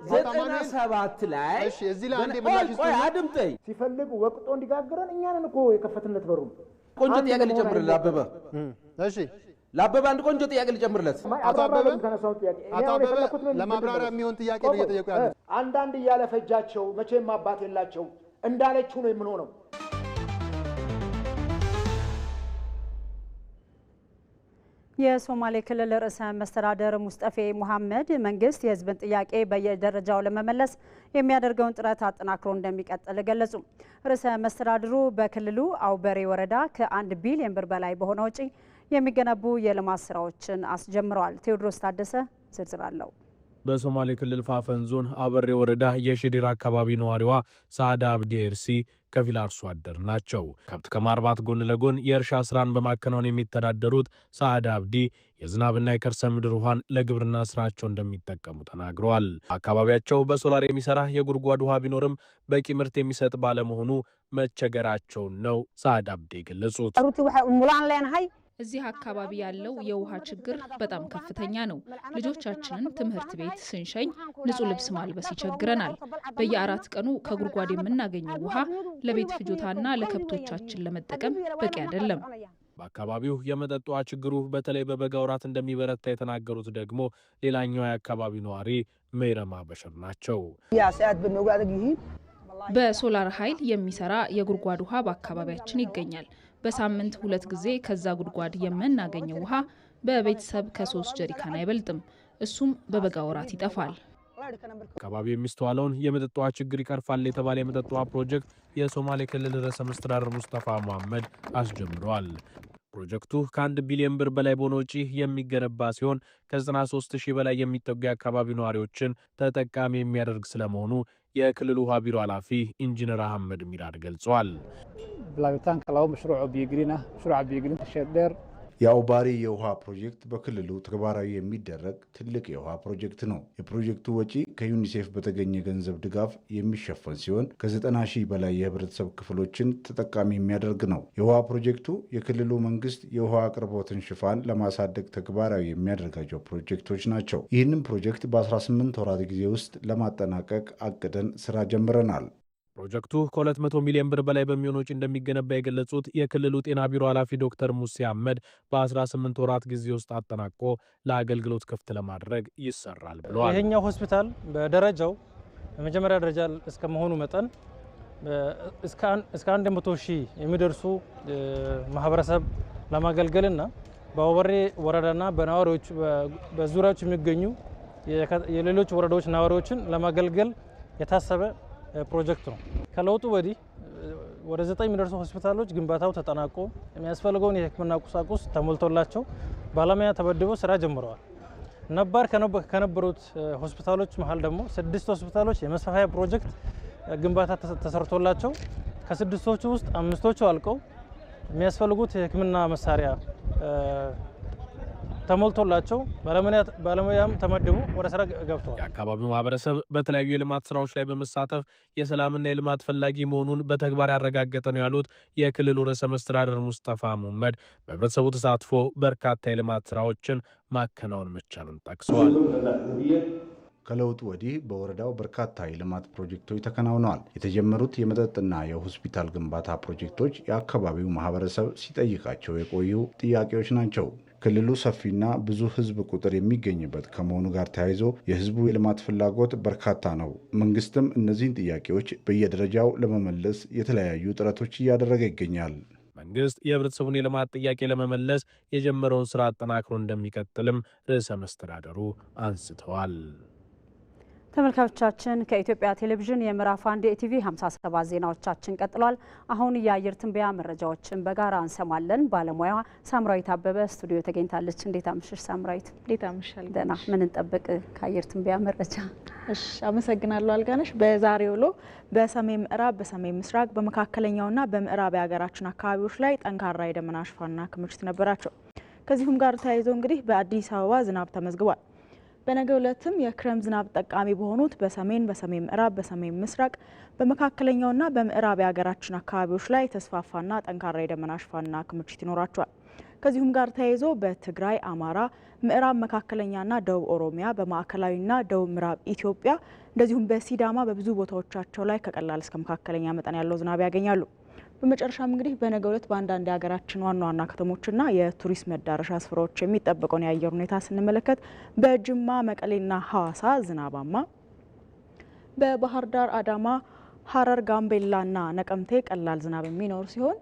97 ላይ እዚህ ላይ አንዴ ምላሽ ይስጡ። አድምጠኝ። ሲፈልጉ ወቅጦ እንዲጋግረን እኛንን እኮ የከፈትነት በሩ። ቆንጆ ጥያቄ ልጨምርልህ አበበ። እሺ ለአበበ አንድ ቆንጆ ጥያቄ ልጨምርለት። አቶ አበበ ለማብራሪያ የሚሆን ጥያቄ ነው እየጠየቁ ያሉት። አንዳንድ እያለ ፈጃቸው መቼም አባት የላቸው እንዳለችው ነው የምንሆነው። የሶማሌ ክልል ርዕሰ መስተዳደር ሙስጠፌ ሙሐመድ መንግስት የህዝብን ጥያቄ በየደረጃው ለመመለስ የሚያደርገውን ጥረት አጠናክሮ እንደሚቀጥል ገለጹ። ርዕሰ መስተዳድሩ በክልሉ አውበሬ ወረዳ ከ1 ቢሊዮን ብር በላይ በሆነ ወጪ የሚገነቡ የልማት ስራዎችን አስጀምረዋል። ቴዎድሮስ ታደሰ ዝርዝር አለው። በሶማሌ ክልል ፋፈን ዞን አበሬ ወረዳ የሽዲር አካባቢ ነዋሪዋ ሳዳ አብዲ ኤርሲ ከፊል አርሶ አደር ናቸው። ከብት ከማርባት ጎን ለጎን የእርሻ ስራን በማከናወን የሚተዳደሩት ሳዳ አብዲ የዝናብና የከርሰ ምድር ውሃን ለግብርና ስራቸው እንደሚጠቀሙ ተናግረዋል። አካባቢያቸው በሶላር የሚሰራ የጉድጓድ ውሃ ቢኖርም በቂ ምርት የሚሰጥ ባለመሆኑ መቸገራቸውን ነው ሳዳ አብዲ ገለጹት። እዚህ አካባቢ ያለው የውሃ ችግር በጣም ከፍተኛ ነው። ልጆቻችንን ትምህርት ቤት ስንሸኝ ንጹህ ልብስ ማልበስ ይቸግረናል። በየ4 ቀኑ ከጉድጓድ የምናገኘው ውሃ ለቤት ፍጆታና ለከብቶቻችን ለመጠቀም በቂ አይደለም። በአካባቢው የመጠጥ ውሃ ችግሩ በተለይ በበጋ ወራት እንደሚበረታ የተናገሩት ደግሞ ሌላኛው የአካባቢው ነዋሪ ሜረማ በሽር ናቸው። በሶላር ኃይል የሚሰራ የጉድጓድ ውሃ በአካባቢያችን ይገኛል። በሳምንት 2 ጊዜ ከዛ ጉድጓድ የምናገኘው ውሃ በቤተሰብ ከ3 ጀሪካን አይበልጥም። እሱም በበጋ ወራት ይጠፋል። አካባቢው የሚስተዋለውን የመጠጥ ውሃ ችግር ይቀርፋል የተባለ የመጠጥ ውሃ ፕሮጀክት የሶማሌ ክልል ርዕሰ መስተዳድር ሙስጠፋ መሐመድ አስጀምረዋል። ፕሮጀክቱ ከ1 ቢሊዮን ብር በላይ በሆነ ወጪ የሚገነባ ሲሆን ከ93 ሺህ በላይ የሚጠጉ የአካባቢው ነዋሪዎችን ተጠቃሚ የሚያደርግ ስለመሆኑ የክልሉ ውሃ ቢሮ ኃላፊ ኢንጂነር አህመድ ሚራድ ገልጸዋል። የአውባሪ የውሃ ፕሮጀክት በክልሉ ተግባራዊ የሚደረግ ትልቅ የውሃ ፕሮጀክት ነው። የፕሮጀክቱ ወጪ ከዩኒሴፍ በተገኘ ገንዘብ ድጋፍ የሚሸፈን ሲሆን ከ90 ሺህ በላይ የህብረተሰብ ክፍሎችን ተጠቃሚ የሚያደርግ ነው። የውሃ ፕሮጀክቱ የክልሉ መንግስት የውሃ አቅርቦትን ሽፋን ለማሳደግ ተግባራዊ የሚያደርጋቸው ፕሮጀክቶች ናቸው። ይህንን ፕሮጀክት በ18 ወራት ጊዜ ውስጥ ለማጠናቀቅ አቅደን ስራ ጀምረናል። ፕሮጀክቱ ከ200 ሚሊዮን ብር በላይ በሚሆን ወጪ እንደሚገነባ የገለጹት የክልሉ ጤና ቢሮ ኃላፊ ዶክተር ሙሴ አህመድ በ18 ወራት ጊዜ ውስጥ አጠናቆ ለአገልግሎት ክፍት ለማድረግ ይሰራል ብለዋል። ይሄኛው ሆስፒታል በደረጃው በመጀመሪያ ደረጃ እስከመሆኑ መጠን እስከ 100 ሺህ የሚደርሱ ማህበረሰብ ለማገልገልና በአውባሬ ወረዳና በነዋሪዎች በዙሪያዎች የሚገኙ የሌሎች ወረዳዎች ነዋሪዎችን ለማገልገል የታሰበ ፕሮጀክት ነው። ከለውጡ ወዲህ ወደ 9 የሚደርሱ ሆስፒታሎች ግንባታው ተጠናቆ የሚያስፈልገውን የሕክምና ቁሳቁስ ተሞልቶላቸው ባለሙያ ተመድበው ስራ ጀምረዋል። ነባር ከነበሩት ሆስፒታሎች መሀል ደግሞ 6 ሆስፒታሎች የመስፋፊያ ፕሮጀክት ግንባታ ተሰርቶላቸው ከ6ቶቹ ውስጥ 5ቶቹ አልቀው የሚያስፈልጉት የሕክምና መሳሪያ ተሞልቶላቸው ባለሙያም ተመድቦ ወደ ስራ ገብተዋል። የአካባቢው ማህበረሰብ በተለያዩ የልማት ስራዎች ላይ በመሳተፍ የሰላምና የልማት ፈላጊ መሆኑን በተግባር ያረጋገጠ ነው ያሉት የክልሉ ርዕሰ መስተዳድር ሙስጠፋ መሐመድ በህብረተሰቡ ተሳትፎ በርካታ የልማት ስራዎችን ማከናወን መቻሉን ጠቅሰዋል። ከለውጡ ወዲህ በወረዳው በርካታ የልማት ፕሮጀክቶች ተከናውነዋል። የተጀመሩት የመጠጥና የሆስፒታል ግንባታ ፕሮጀክቶች የአካባቢው ማህበረሰብ ሲጠይቃቸው የቆዩ ጥያቄዎች ናቸው። ክልሉ ሰፊና ብዙ ህዝብ ቁጥር የሚገኝበት ከመሆኑ ጋር ተያይዞ የህዝቡ የልማት ፍላጎት በርካታ ነው። መንግስትም እነዚህን ጥያቄዎች በየደረጃው ለመመለስ የተለያዩ ጥረቶች እያደረገ ይገኛል። መንግስት የህብረተሰቡን የልማት ጥያቄ ለመመለስ የጀመረውን ስራ አጠናክሮ እንደሚቀጥልም ርዕሰ መስተዳደሩ አንስተዋል። ተመልካቾቻችን ከኢትዮጵያ ቴሌቪዥን የምዕራፍ 1 የኢቲቪ 57 ዜናዎቻችን ቀጥሏል። አሁን የአየር ትንበያ መረጃዎችን በጋራ እንሰማለን። ባለሙያዋ ሳምራዊት አበበ ስቱዲዮ ተገኝታለች። እንዴት አመሸሽ ሳምራዊት? እንዴት አመሻል? ደህና። ምን እንጠብቅ ከአየር ትንበያ መረጃ? እሺ፣ አመሰግናለሁ አልጋነሽ። በዛሬው ውሎ በሰሜን ምዕራብ፣ በሰሜን ምስራቅ፣ በመካከለኛውና በምዕራብ የሀገራችን አካባቢዎች ላይ ጠንካራ የደመና ሽፋንና ክምችት ነበራቸው። ከዚሁም ጋር ተያይዞ እንግዲህ በአዲስ አበባ ዝናብ ተመዝግቧል። በነገው ዕለትም የክረምት ዝናብ ጠቃሚ በሆኑት በሰሜን ምዕራብ፣ በሰሜን ምስራቅ፣ በመካከለኛውና በምዕራብ የሀገራችን አካባቢዎች ላይ ተስፋፋና ጠንካራ የደመና ሽፋንና ክምችት ይኖራቸዋል። ከዚሁም ጋር ተያይዞ በትግራይ፣ አማራ፣ ምዕራብ መካከለኛና ደቡብ ኦሮሚያ፣ በማዕከላዊና ደቡብ ምዕራብ ኢትዮጵያ እንደዚሁም በሲዳማ በብዙ ቦታዎቻቸው ላይ ከቀላል እስከ መካከለኛ መጠን ያለው ዝናብ ያገኛሉ። በመጨረሻም እንግዲህ በነገው ዕለት በአንዳንድ የሀገራችን ዋና ዋና ከተሞችና የቱሪስት መዳረሻ ስፍራዎች የሚጠበቀውን የአየር ሁኔታ ስንመለከት በጅማ፣ መቀሌና ሐዋሳ ዝናባማ፣ በባህር ዳር፣ አዳማ፣ ሐረር፣ ጋምቤላና ነቀምቴ ቀላል ዝናብ የሚኖር ሲሆን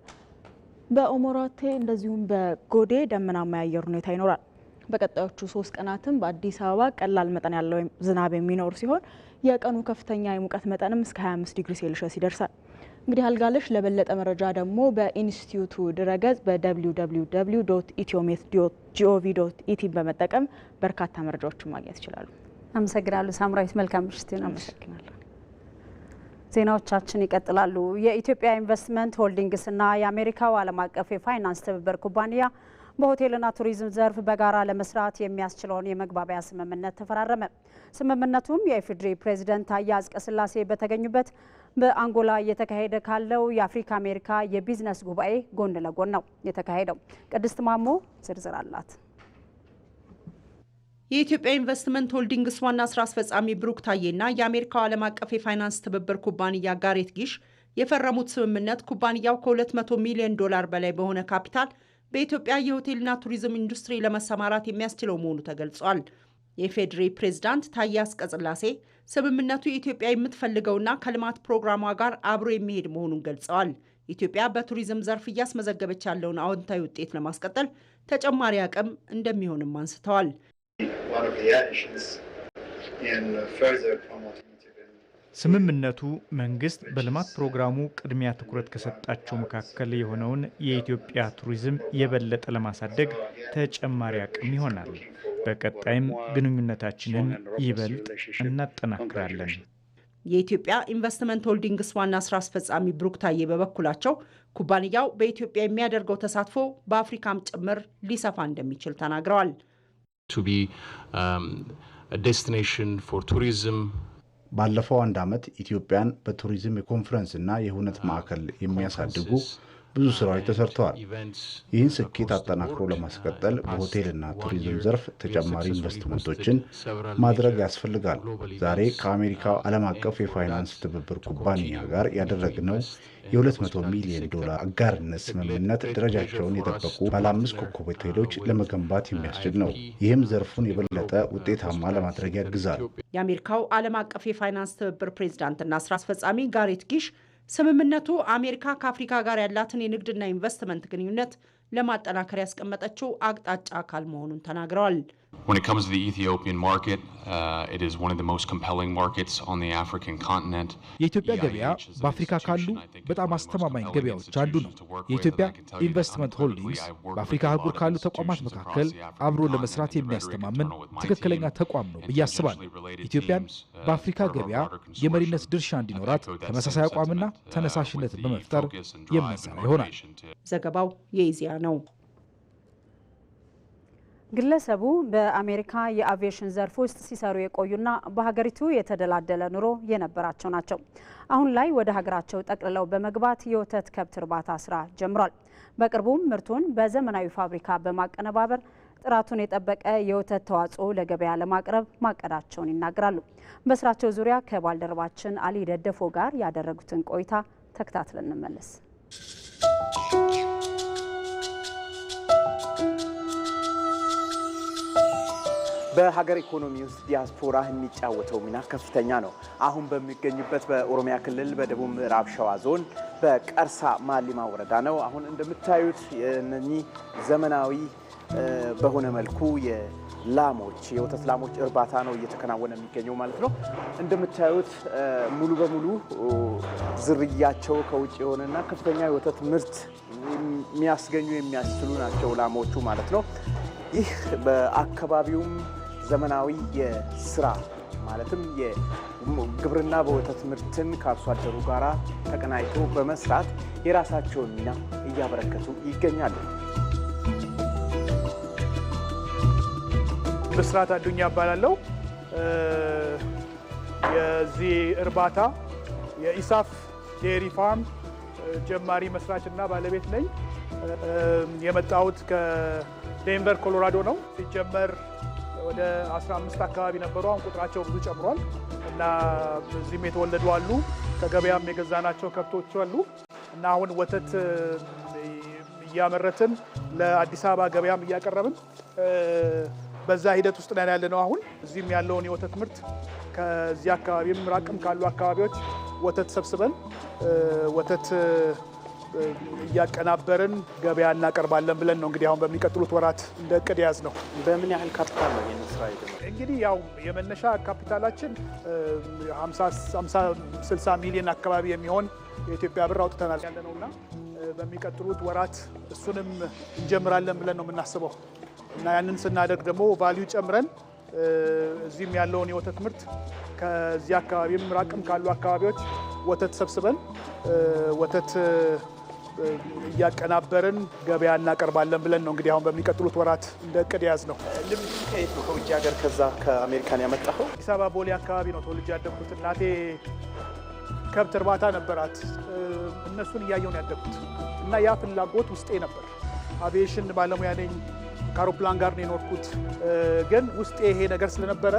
በኦሞራቴ እንደዚሁም በጎዴ ደመናማ የአየር ሁኔታ ይኖራል። በቀጣዮቹ 3 ቀናትም በአዲስ አበባ ቀላል መጠን ያለው ዝናብ የሚኖር ሲሆን የቀኑ ከፍተኛ የሙቀት መጠንም እስከ 25 ዲግሪ ሴልሺየስ ይደርሳል። እንግዲህ አልጋለሽ ለበለጠ መረጃ ደግሞ በኢንስቲትዩቱ ድረገጽ በwww.etiomet.gov.et በመጠቀም በርካታ መረጃዎችን ማግኘት ይችላሉ። አመሰግናለሁ ሳምራዊት። መልካም ምሽት። አመሰግናለሁ። ዜናዎቻችን ይቀጥላሉ። የኢትዮጵያ ኢንቨስትመንት ሆልዲንግስ እና የአሜሪካው ዓለም አቀፍ የፋይናንስ ትብብር ኩባንያ በሆቴልና ቱሪዝም ዘርፍ በጋራ ለመስራት የሚያስችለውን የመግባቢያ ስምምነት ተፈራረመ። ስምምነቱም የኢፌዴሪ ፕሬዝዳንት ታዬ አጽቀሥላሴ በተገኙበት በአንጎላ እየተካሄደ ካለው የአፍሪካ አሜሪካ የቢዝነስ ጉባኤ ጎን ለጎን ነው የተካሄደው። ቅድስት ማሞ ዝርዝር አላት። የኢትዮጵያ ኢንቨስትመንት ሆልዲንግስ ዋና ስራ አስፈጻሚ ብሩክ ታዬና የአሜሪካው ዓለም አቀፍ የፋይናንስ ትብብር ኩባንያ ጋሬት ጊሽ የፈረሙት ስምምነት ኩባንያው ከ200 ሚሊዮን ዶላር በላይ በሆነ ካፒታል በኢትዮጵያ የሆቴልና ቱሪዝም ኢንዱስትሪ ለመሰማራት የሚያስችለው መሆኑ ተገልጿል። የኢፌዴሪ ፕሬዝዳንት ታዬ አጽቀሥላሴ ስምምነቱ ኢትዮጵያ የምትፈልገውና ከልማት ፕሮግራሟ ጋር አብሮ የሚሄድ መሆኑን ገልጸዋል። ኢትዮጵያ በቱሪዝም ዘርፍ እያስመዘገበች ያለውን አዎንታዊ ውጤት ለማስቀጠል ተጨማሪ አቅም እንደሚሆንም አንስተዋል። ስምምነቱ መንግስት በልማት ፕሮግራሙ ቅድሚያ ትኩረት ከሰጣቸው መካከል የሆነውን የኢትዮጵያ ቱሪዝም የበለጠ ለማሳደግ ተጨማሪ አቅም ይሆናል። በቀጣይም ግንኙነታችንን ይበልጥ እናጠናክራለን። የኢትዮጵያ ኢንቨስትመንት ሆልዲንግስ ዋና ስራ አስፈጻሚ ብሩክ ታዬ በበኩላቸው ኩባንያው በኢትዮጵያ የሚያደርገው ተሳትፎ በአፍሪካም ጭምር ሊሰፋ እንደሚችል ተናግረዋል። ባለፈው አንድ ዓመት ኢትዮጵያን በቱሪዝም የኮንፈረንስና የሁነት ማዕከል የሚያሳድጉ ብዙ ስራዎች ተሰርተዋል። ይህን ስኬት አጠናክሮ ለማስቀጠል በሆቴልና ቱሪዝም ዘርፍ ተጨማሪ ኢንቨስትመንቶችን ማድረግ ያስፈልጋል። ዛሬ ከአሜሪካው ዓለም አቀፍ የፋይናንስ ትብብር ኩባንያ ጋር ያደረግነው የ200 ሚሊዮን ዶላር አጋርነት ስምምነት ደረጃቸውን የጠበቁ ባለ 5 ኮከብ ሆቴሎች ለመገንባት የሚያስችል ነው። ይህም ዘርፉን የበለጠ ውጤታማ ለማድረግ ያግዛል። የአሜሪካው ዓለም አቀፍ የፋይናንስ ትብብር ፕሬዝዳንትና ስራ አስፈጻሚ ጋሬት ጊሽ ስምምነቱ አሜሪካ ከአፍሪካ ጋር ያላትን የንግድና ኢንቨስትመንት ግንኙነት ለማጠናከር ያስቀመጠችው አቅጣጫ አካል መሆኑን ተናግረዋል። When it comes to the Ethiopian market, it is one of the most compelling markets on the African continent. የኢትዮጵያ ገበያ በአፍሪካ ካሉ በጣም አስተማማኝ ገበያዎች አንዱ ነው። የኢትዮጵያ ኢንቨስትመንት ሆልዲንግስ በአፍሪካ አህጉር ካሉ ተቋማት መካከል አብሮ ለመስራት የሚያስተማምን ትክክለኛ ተቋም ነው ብዬ አስባለሁ። ኢትዮጵያን በአፍሪካ ገበያ የመሪነት ድርሻ እንዲኖራት ተመሳሳይ አቋምና ተነሳሽነትን በመፍጠር የምንሰራ ይሆናል። ዘገባው የኢዜአ ነው። ግለሰቡ በአሜሪካ የአቪዬሽን ዘርፍ ውስጥ ሲሰሩ የቆዩና በሀገሪቱ የተደላደለ ኑሮ የነበራቸው ናቸው። አሁን ላይ ወደ ሀገራቸው ጠቅልለው በመግባት የወተት ከብት እርባታ ስራ ጀምሯል። በቅርቡም ምርቱን በዘመናዊ ፋብሪካ በማቀነባበር ጥራቱን የጠበቀ የወተት ተዋጽኦ ለገበያ ለማቅረብ ማቀዳቸውን ይናገራሉ። በስራቸው ዙሪያ ከባልደረባችን አሊ ደደፎ ጋር ያደረጉትን ቆይታ ተከታትለን እንመለስ። በሀገር ኢኮኖሚ ውስጥ ዲያስፖራ የሚጫወተው ሚና ከፍተኛ ነው። አሁን በሚገኙበት በኦሮሚያ ክልል በደቡብ ምዕራብ ሸዋ ዞን በቀርሳ ማሊማ ወረዳ ነው። አሁን እንደምታዩት እነኚህ ዘመናዊ በሆነ መልኩ የወተት ላሞች እርባታ ነው እየተከናወነ የሚገኘው ማለት ነው። እንደምታዩት ሙሉ በሙሉ ዝርያቸው ከውጭ የሆነና ከፍተኛ የወተት ምርት የሚያስገኙ የሚያስችሉ ናቸው ላሞቹ ማለት ነው። ይህ በአካባቢውም ዘመናዊ የስራ ማለትም የግብርና በወተት ምርትን ከአርሶ አደሩ ጋር ተቀናይቶ በመስራት የራሳቸውን ሚና እያበረከቱ ይገኛሉ። ብስራት አዱኛ እባላለሁ። የዚህ እርባታ የኢሳፍ ዴሪ ፋርም ጀማሪ መስራችና ባለቤት ነኝ። የመጣሁት ከዴንቨር ኮሎራዶ ነው። ሲጀመር ወደ 15 አካባቢ ነበሩ። አሁን ቁጥራቸው ብዙ ጨምሯል እና እዚህም የተወለዱ አሉ፣ ከገበያም የገዛናቸው ከብቶች አሉ እና አሁን ወተት እያመረትን ለአዲስ አበባ ገበያም እያቀረብን በዛ ሂደት ውስጥ ላይ ያለ ነው። አሁን እዚህም ያለውን የወተት ምርት ከዚህ አካባቢም ራቅም ካሉ አካባቢዎች ወተት ሰብስበን ወተት እያቀናበርን ገበያ እናቀርባለን ብለን ነው እንግዲህ አሁን በሚቀጥሉት ወራት እንደ እቅድ ያዝ ነው። በምን ያህል ካፒታል ነው ይህን ስራ እንግዲህ ያው የመነሻ ካፒታላችን 50-60 ሚሊዮን አካባቢ የሚሆን የኢትዮጵያ ብር አውጥተናል ያለነውና በሚቀጥሉት ወራት እሱንም እንጀምራለን ብለን ነው የምናስበው እና ያንን ስናደርግ ደግሞ ቫልዩ ጨምረን እዚህም ያለውን የወተት ምርት ከዚህ አካባቢም ራቅም ካሉ አካባቢዎች ወተት ሰብስበን ወተት እያቀናበርን ገበያ እናቀርባለን ብለን ነው እንግዲህ አሁን በሚቀጥሉት ወራት እንደ እቅድ ያዝ ነው። ልምድ ከየት ነው? ከውጭ ሀገር ከዛ ከአሜሪካን ያመጣኸው? አዲስ አበባ ቦሌ አካባቢ ነው ተወልጄ ያደግኩት። እናቴ ከብት እርባታ ነበራት። እነሱን እያየሁ ነው ያደግኩት እና ያ ፍላጎት ውስጤ ነበር። አቪዬሽን ባለሙያ ነኝ። ከአውሮፕላን ጋር ነው የኖርኩት። ግን ውስጤ ይሄ ነገር ስለነበረ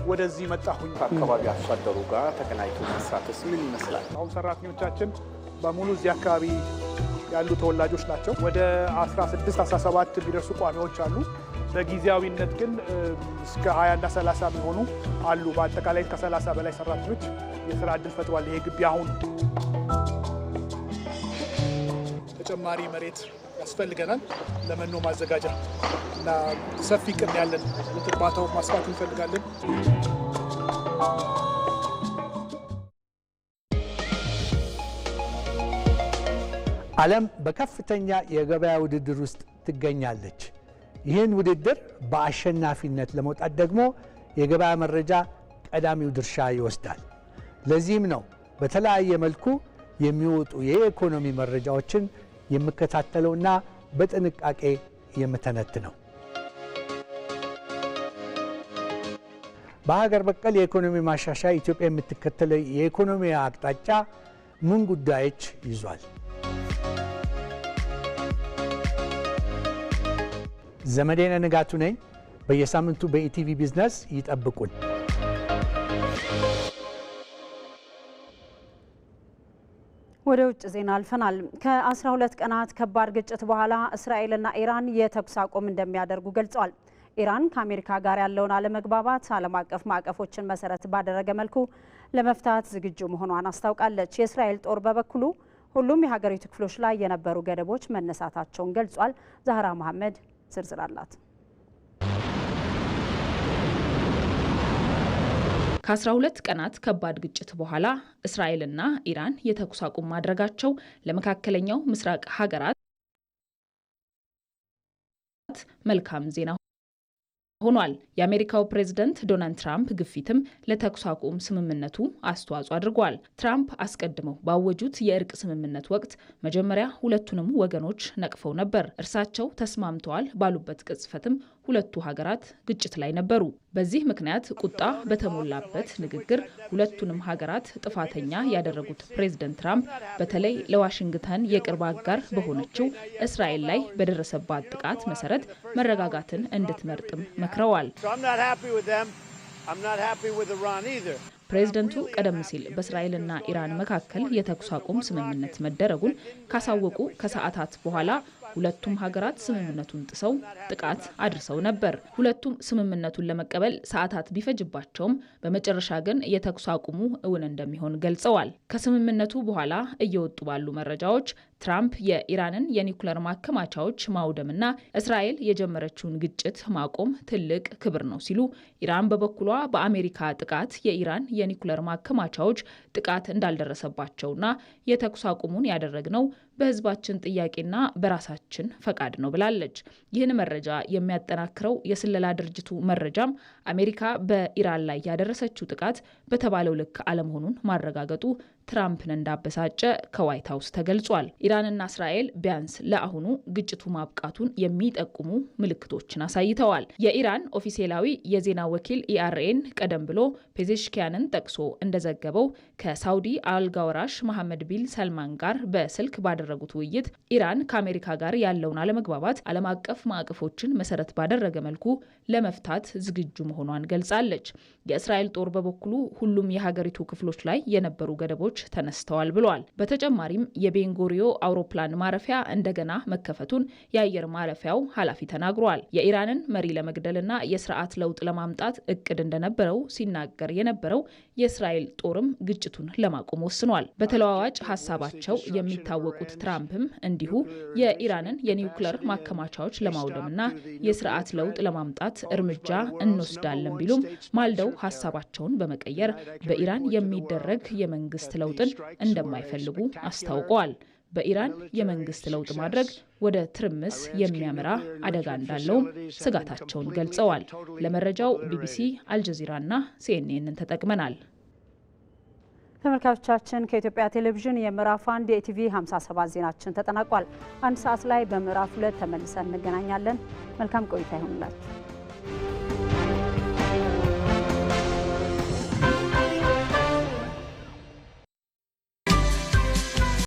ወደዚህ መጣሁኝ። ከአካባቢ አርሶ አደሩ ጋር ተቀናጅቶ መስራትስ ምን ይመስላል? አሁን ሰራተኞቻችን በሙሉ እዚህ አካባቢ ያሉ ተወላጆች ናቸው። ወደ 16-17 የሚደርሱ ቋሚዎች አሉ። በጊዜያዊነት ግን እስከ 20 እና 30 የሚሆኑ አሉ። በአጠቃላይ ከ30 በላይ ሰራተኞች የስራ እድል ፈጥሯል ይሄ ግቢ። አሁን ተጨማሪ መሬት ያስፈልገናል ለመኖ ማዘጋጃ እና ሰፊ ቅን ያለን እርባታው ማስፋት እንፈልጋለን። ዓለም በከፍተኛ የገበያ ውድድር ውስጥ ትገኛለች። ይህን ውድድር በአሸናፊነት ለመውጣት ደግሞ የገበያ መረጃ ቀዳሚው ድርሻ ይወስዳል። ለዚህም ነው በተለያየ መልኩ የሚወጡ የኢኮኖሚ መረጃዎችን የምከታተለውና በጥንቃቄ የምተነትነው። በሀገር በቀል የኢኮኖሚ ማሻሻያ ኢትዮጵያ የምትከተለው የኢኮኖሚ አቅጣጫ ምን ጉዳዮች ይዟል? ዘመዴነ ንጋቱ ነኝ። በየሳምንቱ በኢቲቪ ቢዝነስ ይጠብቁን። ወደ ውጭ ዜና አልፈናል። ከ12 ቀናት ከባድ ግጭት በኋላ እስራኤልና ኢራን የተኩስ አቁም እንደሚያደርጉ ገልጸዋል። ኢራን ከአሜሪካ ጋር ያለውን አለመግባባት ዓለም አቀፍ ማዕቀፎችን መሰረት ባደረገ መልኩ ለመፍታት ዝግጁ መሆኗን አስታውቃለች። የእስራኤል ጦር በበኩሉ ሁሉም የሀገሪቱ ክፍሎች ላይ የነበሩ ገደቦች መነሳታቸውን ገልጿል። ዛህራ መሐመድ ዝርዝር አላት። ከ12 ቀናት ከባድ ግጭት በኋላ እስራኤልና ኢራን የተኩስ አቁም ማድረጋቸው ለመካከለኛው ምስራቅ ሀገራት መልካም ዜና ሆኗል። የአሜሪካው ፕሬዝዳንት ዶናልድ ትራምፕ ግፊትም ለተኩስ አቁም ስምምነቱ አስተዋጽኦ አድርጓል። ትራምፕ አስቀድመው ባወጁት የእርቅ ስምምነት ወቅት መጀመሪያ ሁለቱንም ወገኖች ነቅፈው ነበር። እርሳቸው ተስማምተዋል ባሉበት ቅጽበትም ሁለቱ ሀገራት ግጭት ላይ ነበሩ። በዚህ ምክንያት ቁጣ በተሞላበት ንግግር ሁለቱንም ሀገራት ጥፋተኛ ያደረጉት ፕሬዝዳንት ትራምፕ በተለይ ለዋሽንግተን የቅርብ አጋር በሆነችው እስራኤል ላይ በደረሰባት ጥቃት መሰረት መረጋጋትን እንድትመርጥም መክረዋል። ፕሬዝደንቱ ቀደም ሲል በእስራኤልና ኢራን መካከል የተኩስ አቁም ስምምነት መደረጉን ካሳወቁ ከሰዓታት በኋላ ሁለቱም ሀገራት ስምምነቱን ጥሰው ጥቃት አድርሰው ነበር። ሁለቱም ስምምነቱን ለመቀበል ሰዓታት ቢፈጅባቸውም በመጨረሻ ግን የተኩስ አቁሙ እውን እንደሚሆን ገልጸዋል። ከስምምነቱ በኋላ እየወጡ ባሉ መረጃዎች ትራምፕ የኢራንን የኒውክሌር ማከማቻዎች ማውደምና እስራኤል የጀመረችውን ግጭት ማቆም ትልቅ ክብር ነው ሲሉ፣ ኢራን በበኩሏ በአሜሪካ ጥቃት የኢራን የኒውክሌር ማከማቻዎች ጥቃት እንዳልደረሰባቸውና የተኩስ አቁሙን ያደረግነው በሕዝባችን ጥያቄና በራሳችን ፈቃድ ነው ብላለች። ይህን መረጃ የሚያጠናክረው የስለላ ድርጅቱ መረጃም አሜሪካ በኢራን ላይ ያደረሰችው ጥቃት በተባለው ልክ አለመሆኑን ማረጋገጡ ትራምፕን እንዳበሳጨ ከዋይት ሀውስ ተገልጿል። ኢራንና እስራኤል ቢያንስ ለአሁኑ ግጭቱ ማብቃቱን የሚጠቁሙ ምልክቶችን አሳይተዋል። የኢራን ኦፊሴላዊ የዜና ወኪል ኢአርኤን ቀደም ብሎ ፔዜሽኪያንን ጠቅሶ እንደዘገበው ከሳውዲ አልጋወራሽ መሐመድ ቢን ሰልማን ጋር በስልክ ባደረጉት ውይይት ኢራን ከአሜሪካ ጋር ያለውን አለመግባባት ዓለም አቀፍ ማዕቀፎችን መሰረት ባደረገ መልኩ ለመፍታት ዝግጁ መሆኗን ገልጻለች። የእስራኤል ጦር በበኩሉ ሁሉም የሀገሪቱ ክፍሎች ላይ የነበሩ ገደቦች ተነስተዋል ብሏል። በተጨማሪም የቤንጎሪዮ አውሮፕላን ማረፊያ እንደገና መከፈቱን የአየር ማረፊያው ኃላፊ ተናግሯል። የኢራንን መሪ ለመግደልና የስርዓት ለውጥ ለማምጣት እቅድ እንደነበረው ሲናገር የነበረው የእስራኤል ጦርም ግጭቱ ግጭቱን ለማቆም ወስኗል። በተለዋዋጭ ሀሳባቸው የሚታወቁት ትራምፕም እንዲሁ የኢራንን የኒውክለር ማከማቻዎች ለማውደምና የስርዓት ለውጥ ለማምጣት እርምጃ እንወስዳለን ቢሉም ማልደው ሀሳባቸውን በመቀየር በኢራን የሚደረግ የመንግስት ለውጥን እንደማይፈልጉ አስታውቀዋል። በኢራን የመንግስት ለውጥ ማድረግ ወደ ትርምስ የሚያመራ አደጋ እንዳለውም ስጋታቸውን ገልጸዋል። ለመረጃው ቢቢሲ፣ አልጀዚራና ሲኤንኤንን ተጠቅመናል። ተመልካቾቻችን ከኢትዮጵያ ቴሌቪዥን የምዕራፍ 1 የኢቲቪ 57 ዜናችን ተጠናቋል። 1 ሰዓት ላይ በምዕራፍ 2 ተመልሰን እንገናኛለን። መልካም ቆይታ ይሁንላችሁ።